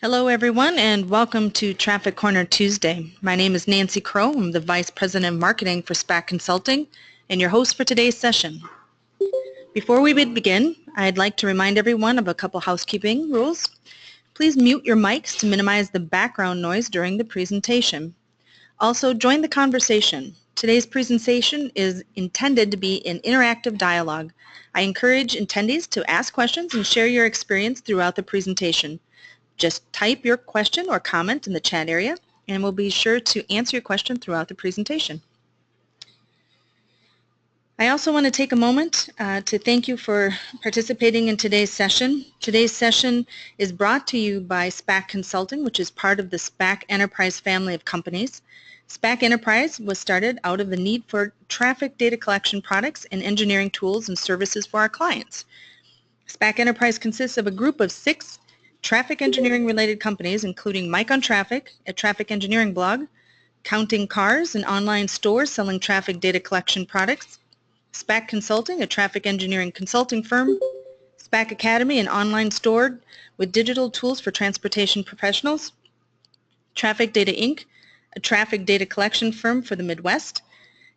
Hello everyone and welcome to Traffic Corner Tuesday. My name is Nancy Crow. I'm the Vice President of Marketing for SPAC Consulting and your host for today's session. Before we begin, I'd like to remind everyone of a couple housekeeping rules. Please mute your mics to minimize the background noise during the presentation. Also, join the conversation. Today's presentation is intended to be an interactive dialogue. I encourage attendees to ask questions and share your experience throughout the presentation. Just type your question or comment in the chat area and we'll be sure to answer your question throughout the presentation. I also want to take a moment to thank you for participating in today's session. Today's session is brought to you by SPAC Consulting, which is part of the SPAC Enterprise family of companies. SPAC Enterprise was started out of the need for traffic data collection products and engineering tools and services for our clients. SPAC Enterprise consists of a group of 6 traffic engineering related companies, including Mike on Traffic, a traffic engineering blog, Counting Cars, an online store selling traffic data collection products, SPAC Consulting, a traffic engineering consulting firm, SPAC Academy, an online store with digital tools for transportation professionals, Traffic Data Inc., a traffic data collection firm for the Midwest,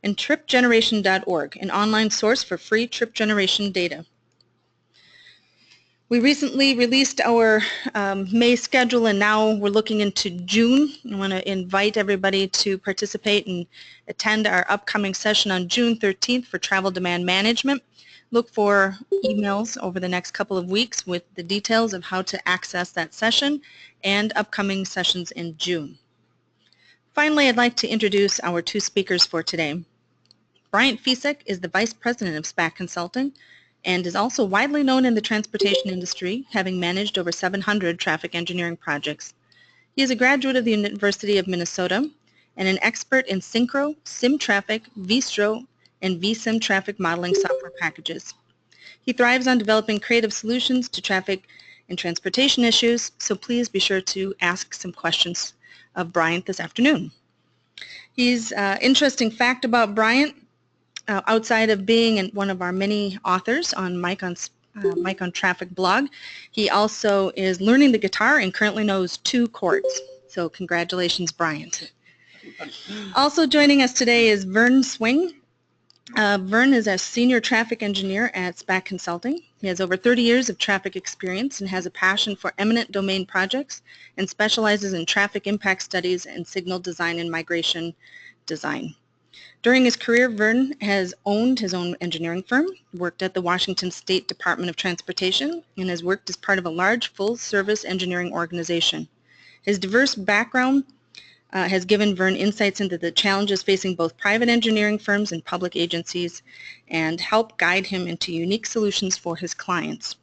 and TripGeneration.org, an online source for free trip generation data. We recently released our May schedule and now we're looking into June. I want to invite everybody to participate and attend our upcoming session on June 13th for travel demand management. Look for emails over the next couple of weeks with the details of how to access that session and upcoming sessions in June. Finally, I'd like to introduce our 2 speakers for today. Bryant Fisek is the Vice President of SPAC Consulting and is also widely known in the transportation industry, having managed over 700 traffic engineering projects. He is a graduate of the University of Minnesota and an expert in Synchro, SimTraffic, vStro, and vSim traffic modeling software packages. He thrives on developing creative solutions to traffic and transportation issues, so please be sure to ask some questions of Bryant this afternoon. He's interesting fact about Bryant. Outside of being one of our many authors on Mike on Traffic blog, he also is learning the guitar and currently knows 2 chords. So congratulations, Bryant. Also joining us today is Vern Swing. Vern is a senior traffic engineer at SPAC Consulting. He has over 30 years of traffic experience and has a passion for eminent domain projects and specializes in traffic impact studies and signal design and migration design. During his career, Vern has owned his own engineering firm, worked at the Washington State Department of Transportation, and has worked as part of a large full-service engineering organization. His diverse background has given Vern insights into the challenges facing both private engineering firms and public agencies and helped guide him into unique solutions for his clients.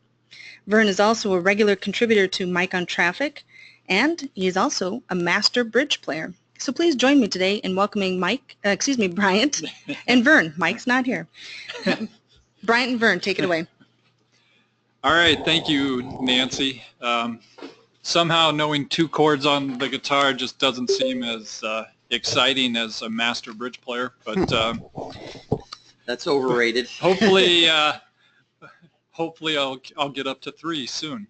Vern is also a regular contributor to Mike on Traffic, and he is also a master bridge player. So please join me today in welcoming Bryant and Vern. Mike's not here. Bryant and Vern, take it away. All right, thank you, Nancy. Somehow knowing 2 chords on the guitar just doesn't seem as exciting as a master bridge player, but that's overrated. Hopefully I'll get up to 3 soon.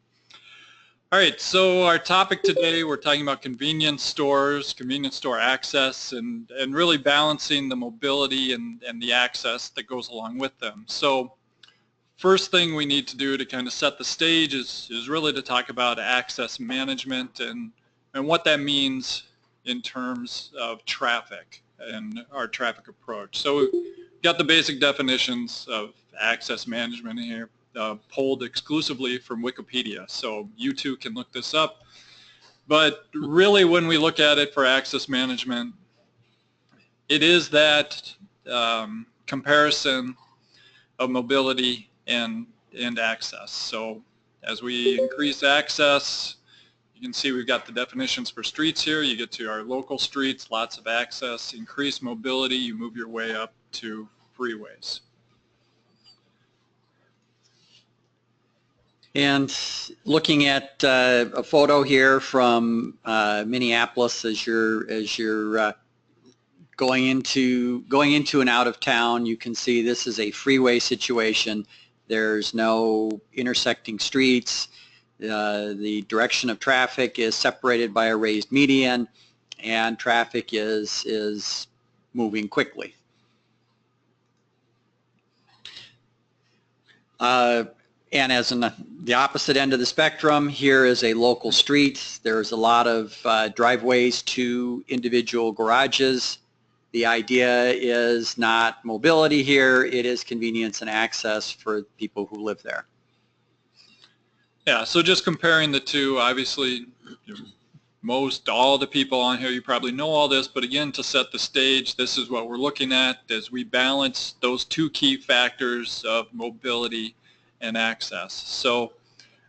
All right, so our topic today, we're talking about convenience stores, convenience store access, and really balancing the mobility and the access that goes along with them. So first thing we need to do to kind of set the stage is really to talk about access management and what that means in terms of traffic and our traffic approach. So we've got the basic definitions of access management here. Pulled exclusively from Wikipedia, so you too can look this up. But really, when we look at it for access management, it is that comparison of mobility and access. So as we increase access, you can see we've got the definitions for streets here. You get to our local streets, lots of access, increased mobility, you move your way up to freeways. And looking at a photo here from Minneapolis as you're going into and out of town, you can see this is a freeway situation. There's no intersecting streets. The direction of traffic is separated by a raised median, and traffic is moving quickly. And as in the opposite end of the spectrum, here is a local street. There's a lot of driveways to individual garages. The idea is not mobility here, it is convenience and access for people who live there. Yeah, so just comparing the two, obviously most all the people on here, you probably know all this, but again, to set the stage, this is what we're looking at as we balance those two key factors of mobility and access. So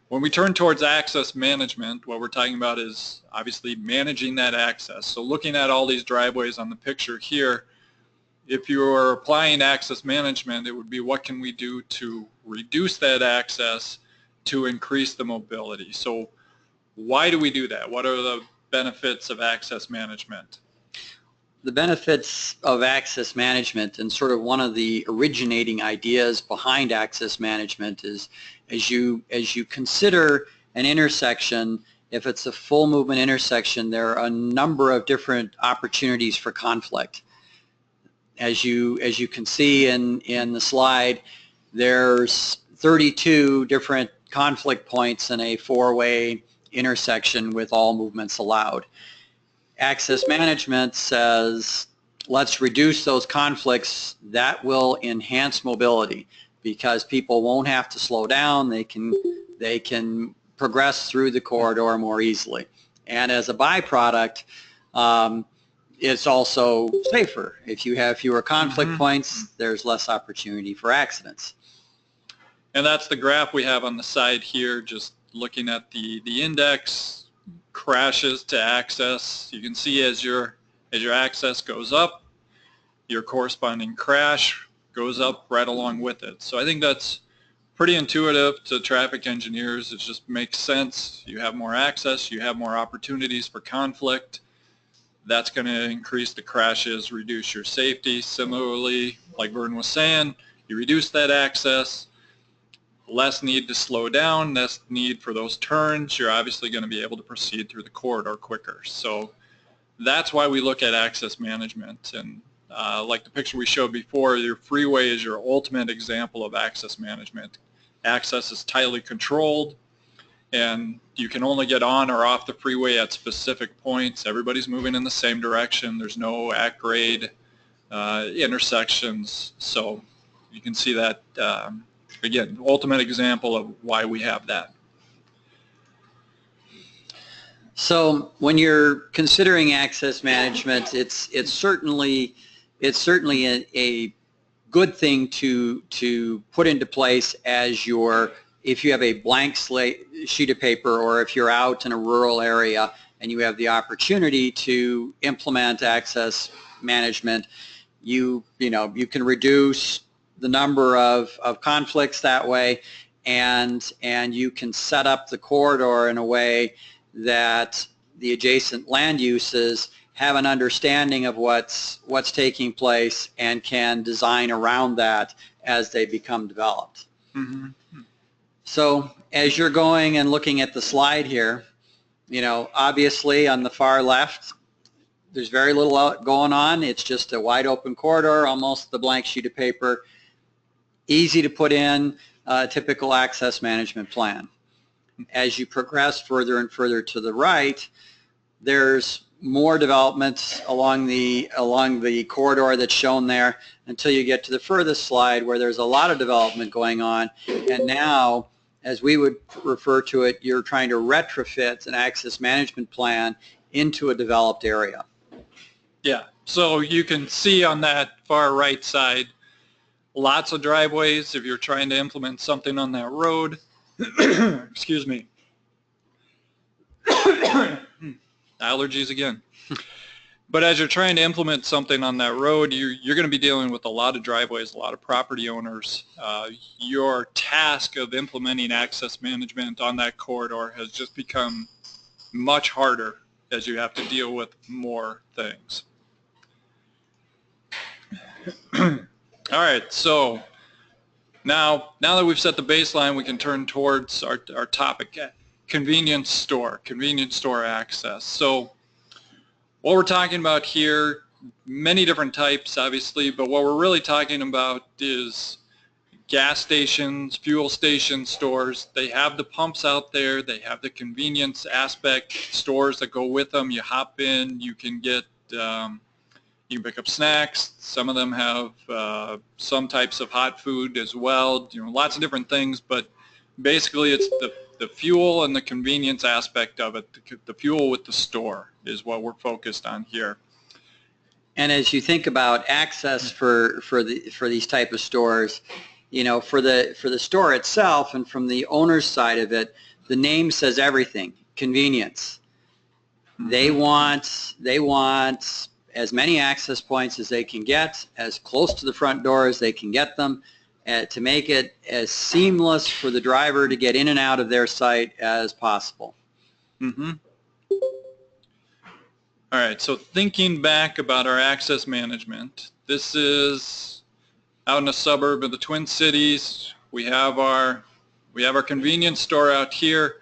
when we turn towards access management, what we're talking about is obviously managing that access. So looking at all these driveways on the picture here, if you are applying access management, it would be what can we do to reduce that access to increase the mobility. So why do we do that? What are the benefits of access management? The benefits of access management, and sort of one of the originating ideas behind access management, is as you consider an intersection, if it's a full movement intersection, there are a number of different opportunities for conflict. As you can see in the slide, there's 32 different conflict points in a four-way intersection with all movements allowed. Access management says, let's reduce those conflicts. That will enhance mobility because people won't have to slow down. They can progress through the corridor more easily. And as a byproduct, it's also safer. If you have fewer conflict points, there's less opportunity for accidents. And that's the graph we have on the side here, just looking at the index crashes to access. You can see as your access goes up, your corresponding crash goes up right along with it. So I think that's pretty intuitive to traffic engineers. It just makes sense. You have more access, you have more opportunities for conflict. That's going to increase the crashes, reduce your safety. Similarly, like Vern was saying, you reduce that access, less need to slow down, less need for those turns. You're obviously going to be able to proceed through the corridor quicker. So that's why we look at access management. And like the picture we showed before, your freeway is your ultimate example of access management. Access is tightly controlled, and you can only get on or off the freeway at specific points. Everybody's moving in the same direction. There's no at-grade intersections. So you can see that again, ultimate example of why we have that. So when you're considering access management, it's certainly a good thing to put into place as if you have a blank slate sheet of paper, or if you're out in a rural area and you have the opportunity to implement access management, you can reduce the number of conflicts that way, and you can set up the corridor in a way that the adjacent land uses have an understanding of what's taking place and can design around that as they become developed. So as you're going and looking at the slide here, obviously on the far left, there's very little going on. It's just a wide open corridor, almost the blank sheet of paper. Easy to put in a typical access management plan. As you progress further and further to the right, there's more development along the corridor that's shown there until you get to the furthest slide where there's a lot of development going on. And now, as we would refer to it, you're trying to retrofit an access management plan into a developed area. Yeah, so you can see on that far right side, lots of driveways if you're trying to implement something on that road. Excuse me. Allergies again. But as you're trying to implement something on that road, you're going to be dealing with a lot of driveways, a lot of property owners. Your task of implementing access management on that corridor has just become much harder as you have to deal with more things. All right, so now that we've set the baseline, we can turn towards our topic convenience store access. So what we're talking about here, many different types obviously, but what we're really talking about is gas stations, fuel station stores. They have the pumps out there, they have the convenience aspect stores that go with them. You hop in, you can get you can pick up snacks. Some of them have some types of hot food as well, lots of different things, but basically it's the fuel and the convenience aspect of it. The fuel with the store is what we're focused on here. And as you think about access for these type of stores, for the store itself and from the owner's side of it, the name says everything. Convenience. They want as many access points as they can get, as close to the front door as they can get them, to make it as seamless for the driver to get in and out of their site as possible. Mm-hmm. All right, so thinking back about our access management, this is out in a suburb of the Twin Cities. We have our convenience store out here,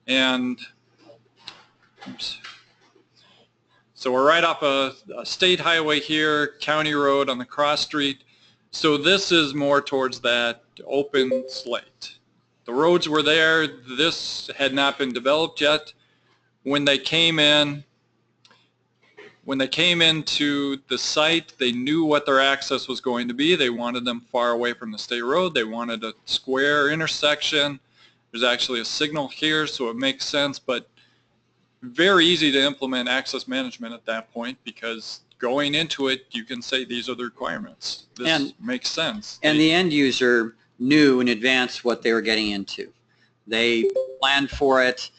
and oops. So we're right off a state highway here, county road on the cross street. So this is more towards that open slate. The roads were there. This had not been developed yet. When they came into the site, they knew what their access was going to be. They wanted them far away from the state road. They wanted a square intersection. There's actually a signal here, so it makes sense, but very easy to implement access management at that point, because going into it, you can say these are the requirements. This makes sense. And the end user knew in advance what they were getting into. They planned for it.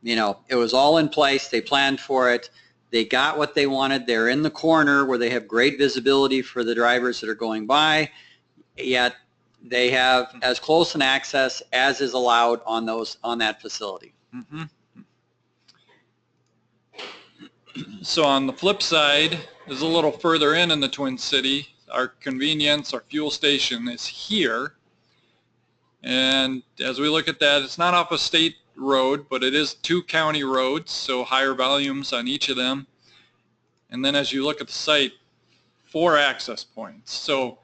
It was all in place. They planned for it. They got what they wanted. They're in the corner where they have great visibility for the drivers that are going by, yet they have as close an access as is allowed on that facility. Mm-hmm. So on the flip side, is a little further in the Twin City. Our convenience, our fuel station is here. And as we look at that, it's not off a state road, but it is 2 county roads, so higher volumes on each of them. And then as you look at the site, 4 access points. So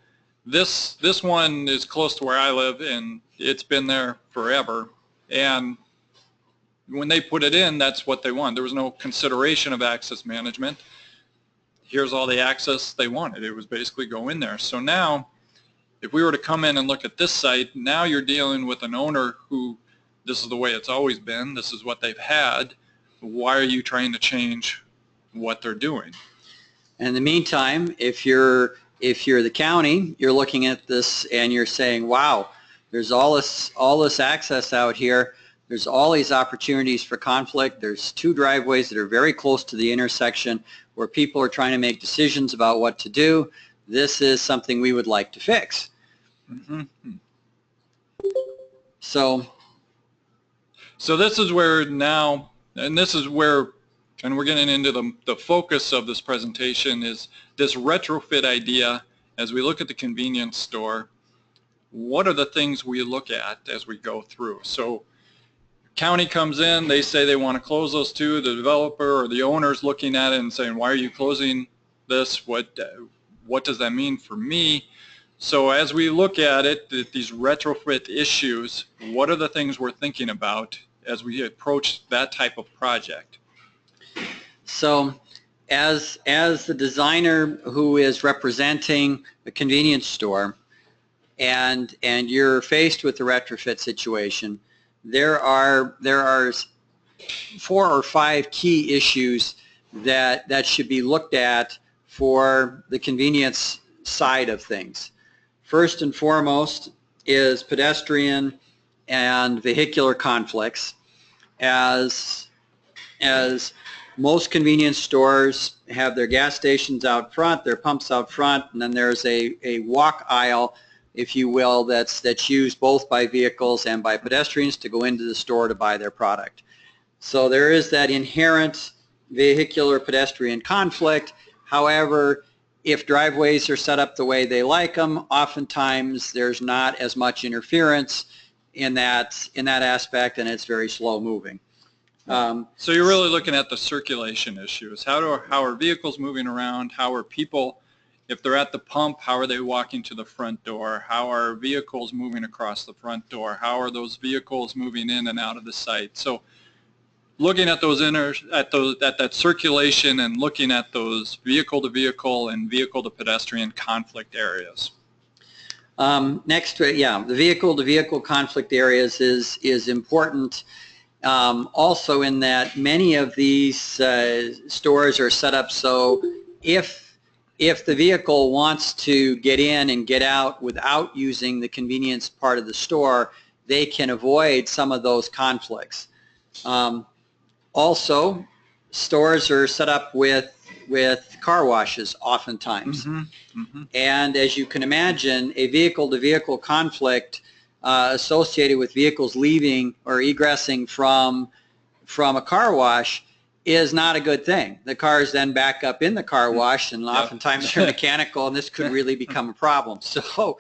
this one is close to where I live, and it's been there forever. And when they put it in, that's what they want. There was no consideration of access management. Here's all the access they wanted. It was basically go in there. So now, if we were to come in and look at this site, now you're dealing with an owner who, this is the way it's always been, this is what they've had. Why are you trying to change what they're doing? In the meantime, if you're the county, you're looking at this and you're saying, wow, there's all this access out here. There's all these opportunities for conflict. There's 2 driveways that are very close to the intersection where people are trying to make decisions about what to do. This is something we would like to fix. Mm-hmm. So this is where now, and this is where, and we're getting into the focus of this presentation, is this retrofit idea. As we look at the convenience store, what are the things we look at as we go through? So county comes in, they say they want to close those 2. The developer or the owner's looking at it and saying, why are you closing this? What does that mean for me? So as we look at it, these retrofit issues, what are the things we're thinking about as we approach that type of project? So as the designer who is representing the convenience store, and you're faced with the retrofit situation, there are 4 or 5 key issues that should be looked at for the convenience side of things. First and foremost is pedestrian and vehicular conflicts. As most convenience stores have their gas stations out front, their pumps out front, and then there's a walk aisle, if you will, that's used both by vehicles and by pedestrians to go into the store to buy their product. So there is that inherent vehicular pedestrian conflict. However, if driveways are set up the way they like them, oftentimes there's not as much interference in that aspect, and it's very slow moving. So you're really looking at the circulation issues. How are vehicles moving around? How are people, if they're at the pump, how are they walking to the front door? How are vehicles moving across the front door? How are those vehicles moving in and out of the site? So looking at those at that circulation and looking at those vehicle to vehicle and vehicle to pedestrian conflict areas. Next, the vehicle to vehicle conflict areas is important. Also in that many of these stores are set up so if the vehicle wants to get in and get out without using the convenience part of the store, they can avoid some of those conflicts. Also, stores are set up with car washes oftentimes. And as you can imagine, a vehicle-to-vehicle conflict associated with vehicles leaving or egressing from a car wash is not a good thing. The cars then back up in the car wash, and oftentimes they're mechanical, and this could really become a problem. So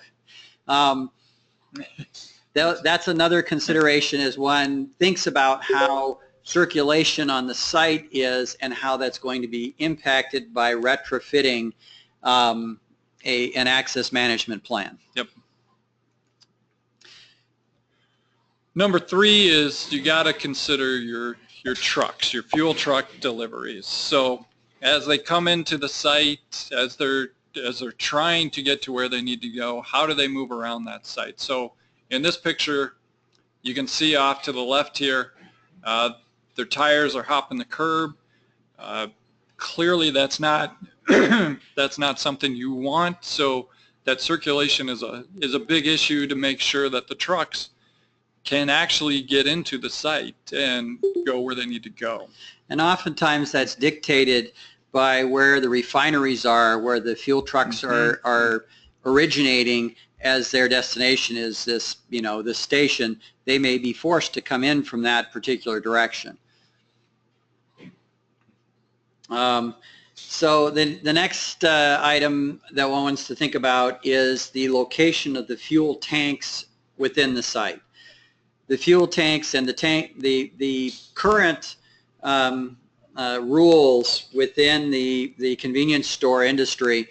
that's another consideration as one thinks about how circulation on the site is and how that's going to be impacted by retrofitting an access management plan. Yep. Number 3 is you got to consider your trucks, your fuel truck deliveries. So as they come into the site, as they're trying to get to where they need to go, how do they move around that site? So in this picture, you can see off to the left here, their tires are hopping the curb. Clearly that's not that's not something you want. So that circulation is a big issue to make sure that the trucks can actually get into the site and go where they need to go. And oftentimes that's dictated by where the refineries are, where the fuel trucks are originating as their destination is this station. They may be forced to come in from that particular direction. So the next item that one wants to think about is the location of the fuel tanks within the site. The fuel tanks and the current rules within the convenience store industry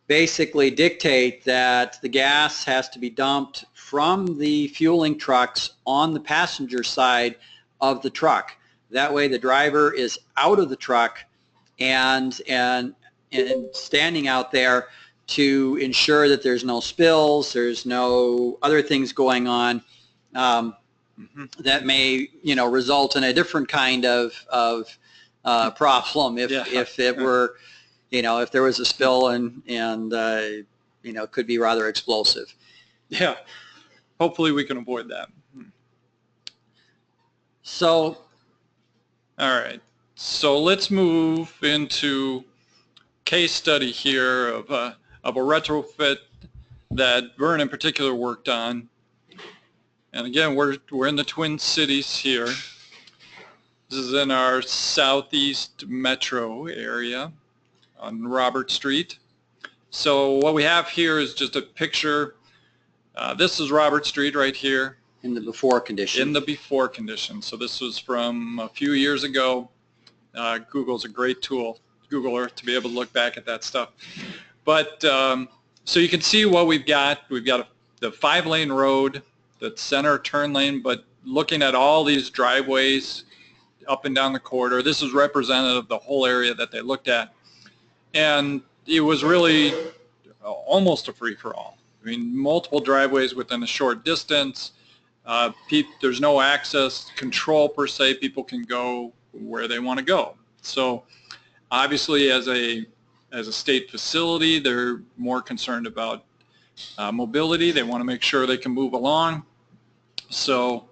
basically dictate that the gas has to be dumped from the fueling trucks on the passenger side of the truck. That way the driver is out of the truck and standing out there to ensure that there's no spills, there's no other things going on that may result in a different kind of problem if it were if there was a spill and it could be rather explosive. Yeah, hopefully we can avoid that. So, all right, so let's move into case study here of a retrofit that Vern in particular worked on. And again, we're in the Twin Cities here. This is in our southeast metro area on Robert Street. So what we have here is just a picture. This is Robert Street right here. In the before condition. In the before condition. So this was from a few years ago. Google's a great tool, Google Earth, to be able to look back at that stuff. But so you can see what we've got. We've got the 5-lane road, the center turn lane, but looking at all these driveways up and down the corridor, this is representative of the whole area that they looked at. And it was really almost a free-for-all. I mean, multiple driveways within a short distance. There's no access control per se. People can go where they want to go. So obviously as a state facility, they're more concerned about mobility. They want to make sure they can move along. So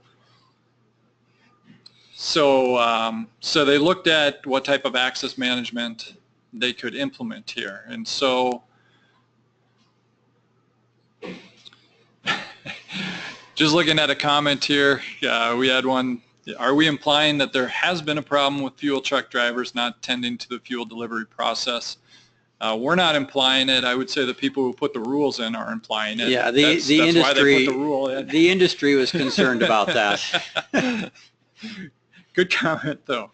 they looked at what type of access management they could implement here. And so just looking at a comment here, we had one, are we implying that there has been a problem with fuel truck drivers not tending to the fuel delivery process? We're not implying it. I would say the people who put the rules in are implying it. Yeah, the that's industry, why they put the rule in. The industry was concerned about that. Good comment, though.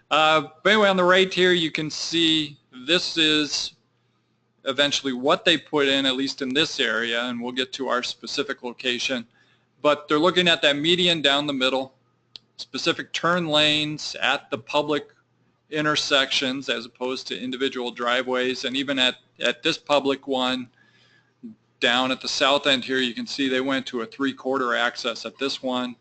But anyway, on the right here, you can see this is eventually what they put in, at least in this area, and we'll get to our specific location. But they're looking at that median down the middle, specific turn lanes at the public intersections as opposed to individual driveways, and even at this public one down at the south end here, you can see they went to a 3/4 access at this one.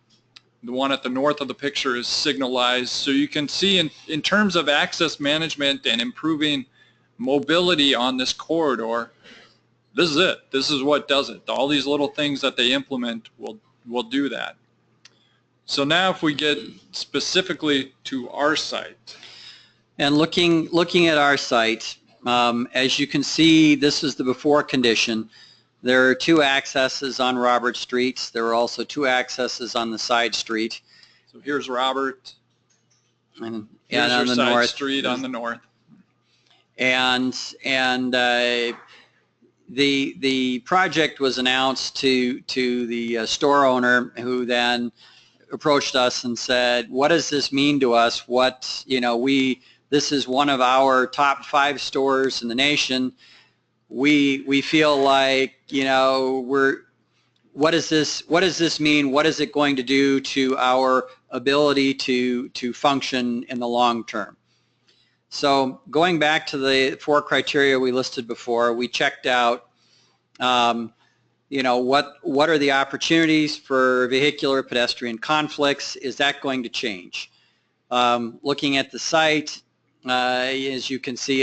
The one at the north of the picture is signalized, so you can see in terms of access management and improving mobility on this corridor, this is it. This is what does it. All these little things that they implement will do that. So now if we get specifically to our site. And looking at our site, as you can see, this is the before condition. There are 2 accesses on Robert Street. There are also 2 accesses on the side street. So here's Robert, and here's on your the side north street on the north. And the project was announced to the store owner, who then approached us and said, "What does this mean to us? What, you know, this is one of our top 5 stores in the nation. We feel like, you know, what does this mean? What is it going to do to our ability to function in the long term?" So going back to the 4 criteria we listed before, we checked out, you know, what are the opportunities for vehicular pedestrian conflicts? Is that going to change? Looking at the site, as you can see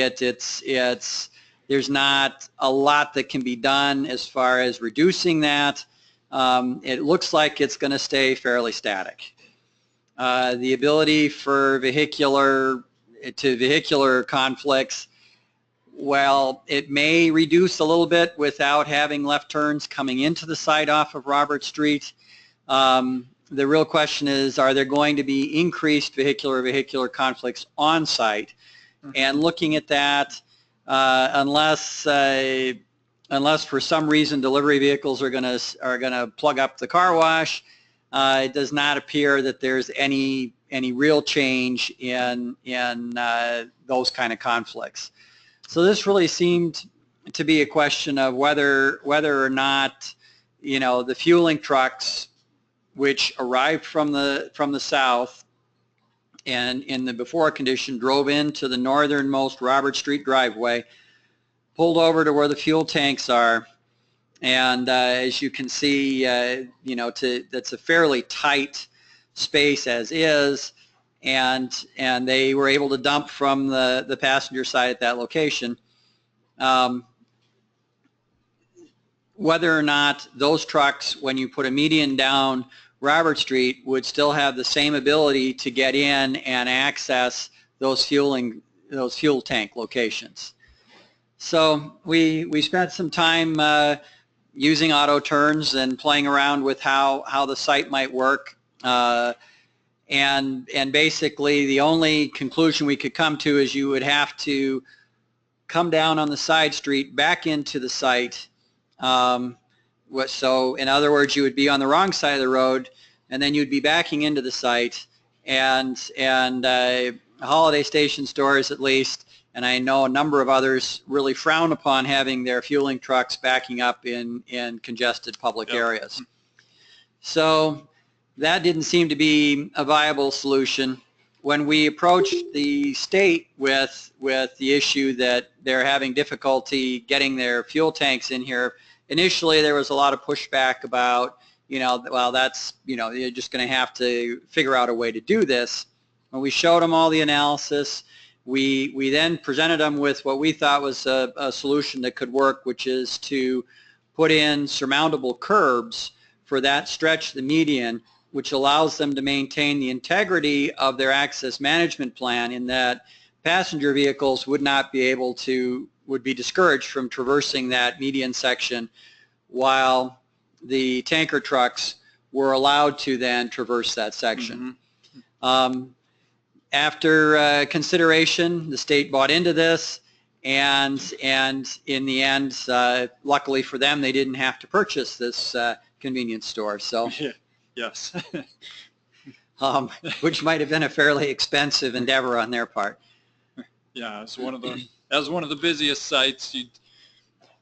there's not a lot that can be done as far as reducing that. It looks like it's going to stay fairly static. The ability for vehicular conflicts, well, it may reduce a little bit without having left turns coming into the site off of Robert Street. The real question is, are there going to be increased vehicular conflicts on site? And looking at that, unless for some reason delivery vehicles are going to plug up the car wash, it does not appear that there's any real change in those kind of conflicts. So this really seemed to be a question of whether or not, you know, the fueling trucks, which arrived from the south and in the before condition drove into the northernmost Robert Street driveway, pulled over to where the fuel tanks are, and as you can see, you know, that's a fairly tight space as is, and they were able to dump from the passenger side at that location. Whether or not those trucks, when you put a median down Robert Street, would still have the same ability to get in and access those fuel tank locations. So we spent some time using auto turns and playing around with how the site might work, and basically the only conclusion we could come to is you would have to come down on the side street back into the site. So in other words, you would be on the wrong side of the road, and then you'd be backing into the site, and Holiday Station stores at least, and I know a number of others, really frown upon having their fueling trucks backing up in congested public areas. So that didn't seem to be a viable solution. When we approached the state with the issue that they're having difficulty getting their fuel tanks in here, initially there was a lot of pushback about, you know, well, that's, you know, you're just going to have to figure out a way to do this. When we showed them all the analysis, we then presented them with what we thought was a solution that could work, which is to put in surmountable curbs for that stretch, the median, which allows them to maintain the integrity of their access management plan, in that passenger vehicles would be discouraged from traversing that median section, while the tanker trucks were allowed to then traverse that section. Mm-hmm. After consideration, the state bought into this, and in the end, luckily for them, they didn't have to purchase this convenience store. So, Yes. which might have been a fairly expensive endeavor on their part. Yeah, as one of the busiest sites,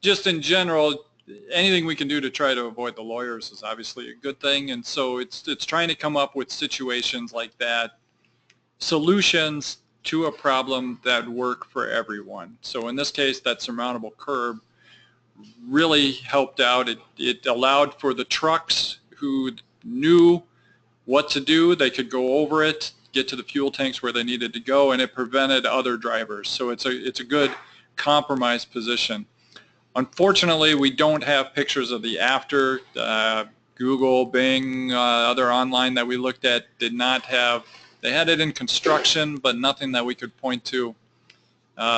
just in general, anything we can do to try to avoid the lawyers is obviously a good thing, and so it's trying to come up with situations like that, solutions to a problem that work for everyone. So in this case, that surmountable curb really helped out. It allowed for the trucks who knew what to do, they could go over it, get to the fuel tanks where they needed to go, and it prevented other drivers. So it's a good compromise position. Unfortunately, we don't have pictures of the after. Google, Bing, other online that we looked at did not have. They had it in construction, but nothing that we could point to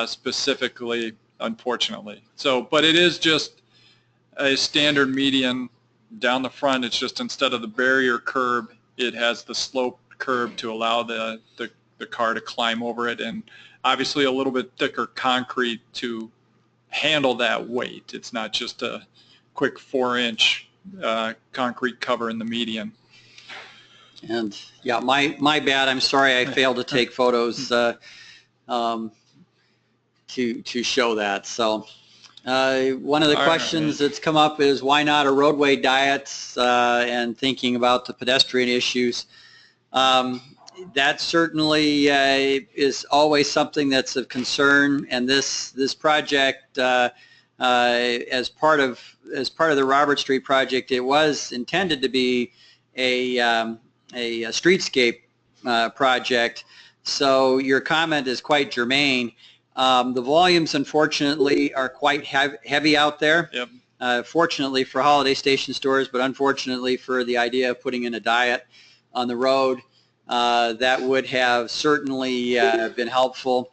specifically, unfortunately. So, but it is just a standard median down the front. It's just instead of the barrier curb, it has the slope curb to allow the car to climb over it, and obviously a little bit thicker concrete to handle that weight. It's not just a quick 4-inch concrete cover in the median. And yeah, my bad. I'm sorry I failed to take photos to show that. So one of the questions that's come up is why not a roadway diet, and thinking about the pedestrian issues. That certainly is always something that's of concern, and this project, as part of the Robert Street project, it was intended to be a streetscape project. So your comment is quite germane. The volumes, unfortunately, are quite heavy out there. Yep. Fortunately for holiday station stores, but unfortunately for the idea of putting in a diet on the road. That would have certainly been helpful.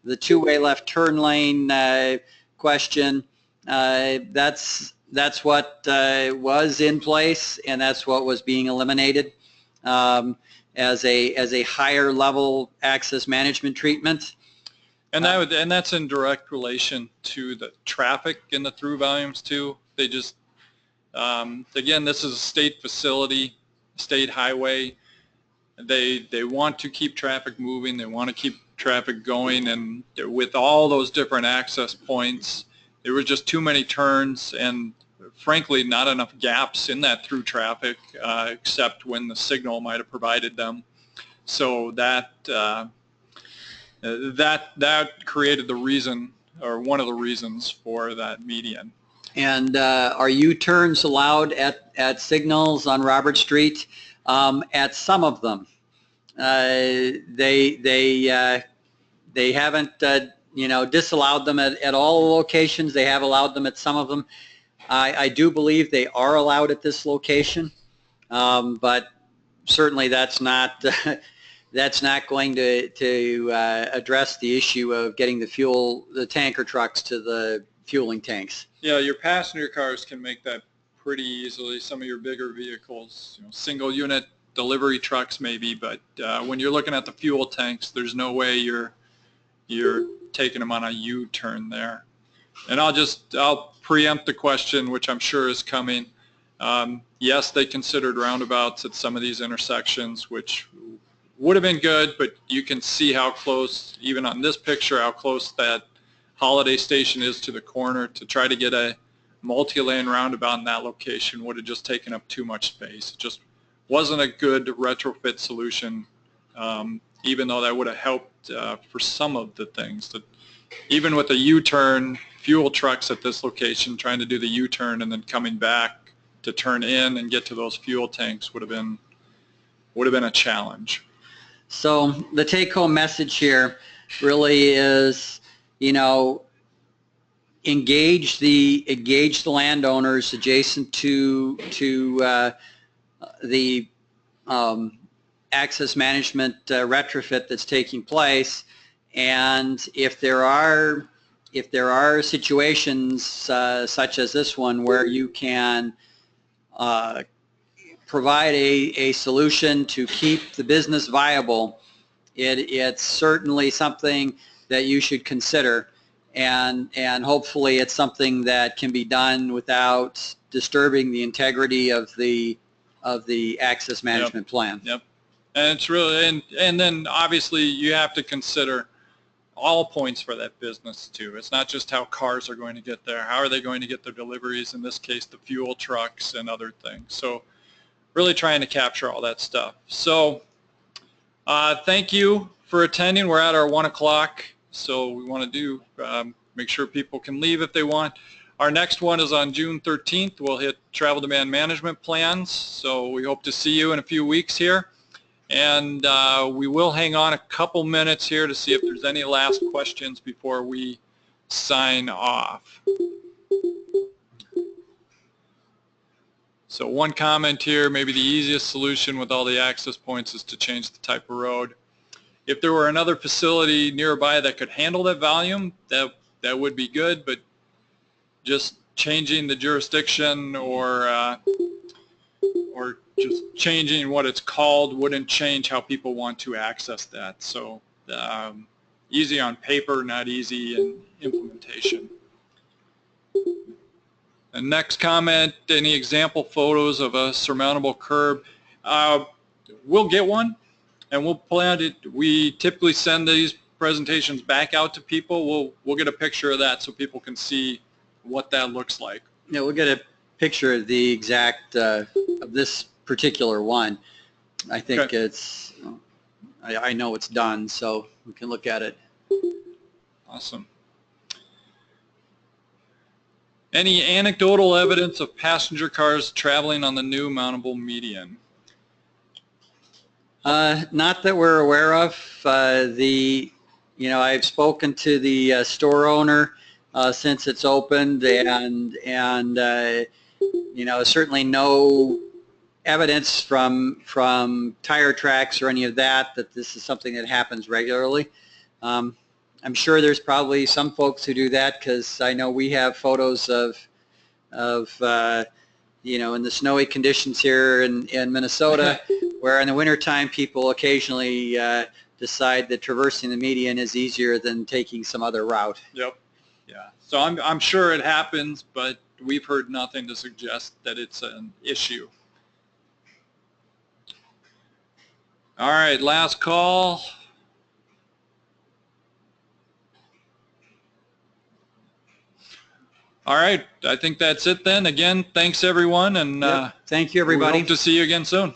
The two-way left turn lane question, that's what was in place, and that's what was being eliminated as a higher level access management treatment. And that's in direct relation to the traffic in the through volumes too. They just again, this is a state facility, state highway. They want to keep traffic moving. They want to keep traffic going, and with all those different access points, there were just too many turns and, frankly, not enough gaps in that through traffic, except when the signal might have provided them. So that created the reason, or one of the reasons for that median. And are U-turns allowed at signals on Robert Street? At some of them, they haven't disallowed them at all locations. They have allowed them at some of them. I do believe they are allowed at this location, but certainly that's not going to address the issue of getting the tanker trucks to the fueling tanks. Yeah, your passenger cars can make that pretty easily. Some of your bigger vehicles, single unit delivery trucks maybe, but when you're looking at the fuel tanks, there's no way you're taking them on a U-turn there. And I'll preempt the question, which I'm sure is coming. Yes, they considered roundabouts at some of these intersections, which would have been good, but you can see how close, even on this picture, how close that Holiday Station is to the corner. To try to get a multi-lane roundabout in that location would have just taken up too much space. It just wasn't a good retrofit solution, even though that would have helped for some of the things. That even with a U-turn, fuel trucks at this location trying to do the U-turn and then coming back to turn in and get to those fuel tanks would have been a challenge. So the take-home message here really is, engage the landowners adjacent to the access management retrofit that's taking place, and if there are situations such as this one where you can provide a solution to keep the business viable, it's certainly something that you should consider. and hopefully it's something that can be done without disturbing the integrity of the access management plan. Yep. And it's really, and then obviously you have to consider all points for that business too. It's not just how cars are going to get there. How are they going to get their deliveries? In this case, the fuel trucks and other things. So really trying to capture all that stuff. So thank you for attending. We're at our 1 o'clock. So we want to do, make sure people can leave if they want. Our next one is on June 13th. We'll hit travel demand management plans. So we hope to see you in a few weeks here. And we will hang on a couple minutes here to see if there's any last questions before we sign off. So one comment here, maybe the easiest solution with all the access points is to change the type of road. If there were another facility nearby that could handle that volume, that would be good, but just changing the jurisdiction or just changing what it's called wouldn't change how people want to access that. So easy on paper, not easy in implementation. The next comment, any example photos of a surmountable curb? We'll get one and we'll plan it. We typically send these presentations back out to people. We'll get a picture of that so people can see what that looks like. Yeah, we'll get a picture of the exact, of this particular one. I think okay. It's, I know it's done, so we can look at it. Awesome. Any anecdotal evidence of passenger cars traveling on the new mountable median? Not that we're aware of. I've spoken to the store owner since it's opened, and certainly no evidence from tire tracks or any of that this is something that happens regularly. I'm sure there's probably some folks who do that, because I know we have photos of in the snowy conditions here in Minnesota, where in the wintertime people occasionally decide that traversing the median is easier than taking some other route. Yep. Yeah. So I'm sure it happens, but we've heard nothing to suggest that it's an issue. All right, last call. All right, I think that's it then. Again, thanks everyone, and thank you everybody. We hope to see you again soon.